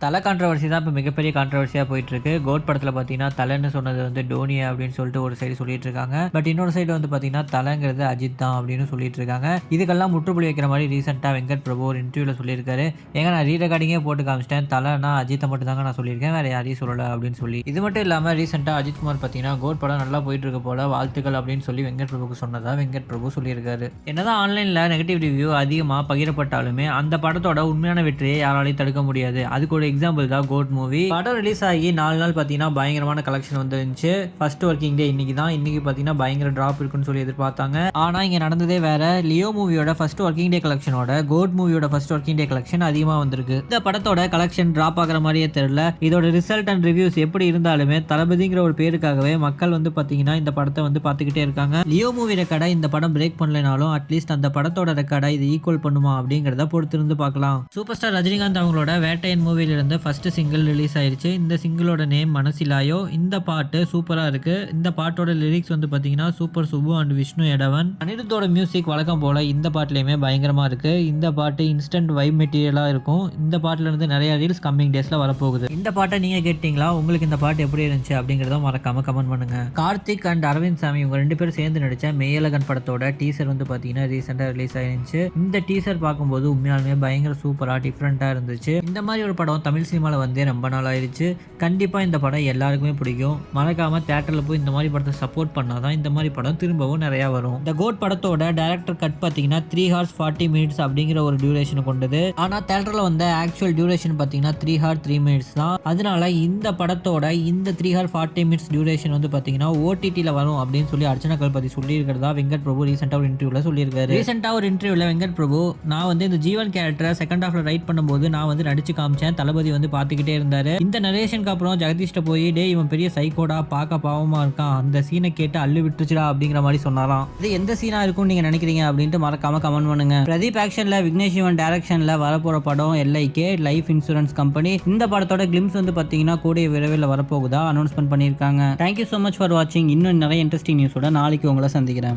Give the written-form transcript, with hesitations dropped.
தலை கான்ட்ரவர்சி தான் இப்போ மிகப்பெரிய கான்ட்ரவர்சியாக போயிட்டு இருக்கு. கோட் படத்தில் பார்த்தீங்கன்னா தலைன்னு சொன்னது வந்து டோனியா அப்படின்னு சொல்லிட்டு ஒரு சைடு சொல்லிட்டு இருக்காங்க. பட் இன்னொரு சைடு வந்து பார்த்தீங்கன்னா தலைங்கிறது அஜித் தான் அப்படின்னு சொல்லிட்டு இருக்காங்க. இதுக்கெல்லாம் முற்றுப்புள்ளி வைக்கிற மாதிரி ரீசெண்டாக வெங்கட் பிரபு ஒரு இன்டர்வியூவில் சொல்லியிருக்காரு. ஏங்க நான் ரீரெக்கார்டிங்கே போட்டு காமிச்சிட்டேன், தலைனா அஜித்தை மட்டும் தாங்க நான் சொல்லியிருக்கேன், வேறு யாரையும் சொல்லலை அப்படின்னு சொல்லி. இது மட்டும் இல்லாமல் ரீசெண்டாக அஜித் குமார் பார்த்தீங்கன்னா கோட் படம் நல்லா போயிட்டு இருக்க போல வாழ்த்துக்கள் அப்படின்னு சொல்லி வெங்கட் பிரபுக்கு சொன்னதா வெங்கட் பிரபு சொல்லியிருக்காரு. என்னதான் ஆன்லைனில் நெகட்டிவ் ரிவ்யூ அதிகமாக பகிரப்பட்டாலுமே அந்த படத்தோட உண்மையான வெற்றியை யாராலையும் தடுக்க முடியாது. அதுக்கு ஒரு எக்ஸாம்பிள் தான் கோட் மூவி. படம் ரிலீஸ் ஆகி 4 நாள் பார்த்தீங்கன்னா பயங்கரமான கலெக்ஷன் வந்துருந்துச்சு. ஃபர்ஸ்ட் ஒர்க்கிங் டே இன்னைக்கு தான். இன்னைக்கு பார்த்தீங்கன்னா பயங்கர டிராப் இருக்குன்னு சொல்லி எதிர்பார்த்தாங்க. ஆனால் இங்கே நடந்ததே வேற. லியோ மூவியோட ஃபர்ஸ்ட் ஒர்க்கிங் டே கலெக்ஷனோட கோட் மூவியோட ஃபர்ஸ்ட் ஒர்க்கிங் டே கலெக்ஷன் அதிகமாக வந்திருக்கு. இந்த படத்தோட கலெக்ஷன் டிராப் ஆகிற மாதிரியே தெரியல. இதோட ரிசல்ட் அண்ட் ரிவ்யூஸ் எப்படி இருந்தாலுமே தளபதிங்கிற ஒரு பேருக்காகவே மக்கள் வந்து பார்த்தீங்கன்னா இந்த படத்தை வந்து பார்த்துக்கிட்டே இருக்காங்க. லியோ மூவி ரெக்கார்டை இந்த படம் பிரேக் பண்ணலனாலும் அட்லீஸ்ட் அந்த படத்தோட ரெக்கார்டை இது ஈக்குவல் பண்ணுமா அப்படிங்கிறத பொறுத்திருந்து பார்க்கலாம். சூப்பர் ஸ்டார் ரஜினிகாந்த் அவங்களோட வேட்டையன் மூவிலிருந்து ஃபர்ஸ்ட் சிங்கிள் ரிலீஸ் ஆயிருச்சு. இந்த சிங்கிளோட நேம் மனசிலாயோ. இந்த பாட்டு சூப்பரா இருக்கு. இந்த பாட்டோட லிரிக்ஸ் வந்து பாத்தீங்கன்னா super Subu and Vishnu Edavan. அனிருத்தோட music வழக்கம் போல இந்த பாட்டுலயுமே பயங்கரமா இருக்கு. இந்த பாட்டு இன்ஸ்டன்ட் வைப் மெட்டீரியலா இருக்கும். இந்த பாட்டுல இருந்து நிறைய ரீல்ஸ் கம்மிங் டேஸ்ல வரப்போகுது. இந்த பாட்டை நீங்க கேட்டீங்களா? உங்களுக்கு இந்த பாட்டு எப்படி இருந்துச்சு அப்படிங்கறத மறக்காம கமெண்ட் பண்ணுங்க. கார்த்திக் அண்ட் அரவிந்த் சாமி இவங்க 2 பேரும் சேர்ந்து நடிச்ச மெய்யழகன் படத்தோட டீசர் வந்து பாத்தீங்கன்னா ரீசெண்டா ரிலீஸ் ஆயிருந்துச்சு. இந்த டீசர் பார்க்கும்போது உண்மையாலுமே பயங்கர சூப்பரா டிஃப்ரெண்டா இருந்துச்சு. இந்த மாதிரி ஒரு படம் தமிழ் சினிமாவில் வந்தே ரொம்ப நாள் ஆயிடுச்சு. கண்டிப்பாக இந்த படம் எல்லாருக்குமே பிடிக்கும். மறக்காமல் தேட்டரில் போய் இந்த மாதிரி படத்தை சப்போர்ட் பண்ணாதான் இந்த மாதிரி படம் திரும்பவும் நிறையா வரும். இந்த கோட் படத்தோட டைரக்டர் கட் பார்த்தீங்கன்னா 3 hours 40 minutes அப்படிங்கிற ஒரு டியூரேஷன் கொண்டது. ஆனால் தேட்டரில் வந்த ஆக்சுவல் டியூரேஷன் பார்த்தீங்கன்னா 3 hours 3 minutes தான். அதனால இந்த படத்தோட இந்த 3 hours 40 minutes டியூரேஷன் வந்து பார்த்தீங்கன்னா ஓடிடியில் வரும் அப்படின்னு சொல்லி அர்ச்சனா கல்பதி சொல்லியிருக்கிறதா வெங்கட் பிரபு ரீசெண்டாக ஒரு இன்டர்வியூவில் சொல்லியிருக்காரு. ரீசெண்டாக ஒரு இன்டர்வியூவில் வெங்கட் பிரபு நான் வந்து இந்த ஜீவன் கேரக்டரை செகண்ட் ஹாஃப்ல ரைட் பண்ணும்போது நான் வந்து நடிச்சு காமிச்சேன். தளபதி வந்து பார்த்துக்கிட்டே இருந்தாரு. இந்த நரேஷனுக்கு அப்புறம் ஜெகதீஷ்ட போய் டே இவன் பெரிய சைக்கோடா, பார்க்க பாவமா இருக்கான், அந்த சீனை கேட்டு அள்ளு விட்டுச்சுடா அப்படிங்கிற மாதிரி சொன்னாராம். இது எந்த சீனா இருக்கும்னு நீங்க நினைக்கிறீங்க அப்படின்ட்டு மறக்காம கமெண்ட் பண்ணுங்க. பிரதீப் ஆக்ஷன்ல விக்னேஷ் சிவன் டைரக்ஷன்ல வரப்போற படம் LIK லைஃப் இன்சூரன்ஸ் கம்பெனி. இந்த படத்தோட கிளிம்ஸ் வந்து பாத்தீங்கன்னா கூடிய விரைவில் வரப்போகுதா அனௌன்ஸ்மெண்ட் பண்ணியிருக்காங்க. தேங்க்யூ ஸோ மச் ஃபார் வாட்சிங். இன்னும் நிறைய இன்ட்ரெஸ்டிங் நியூஸோட நாளைக்கு உங்களை சந்திக்கிறேன்.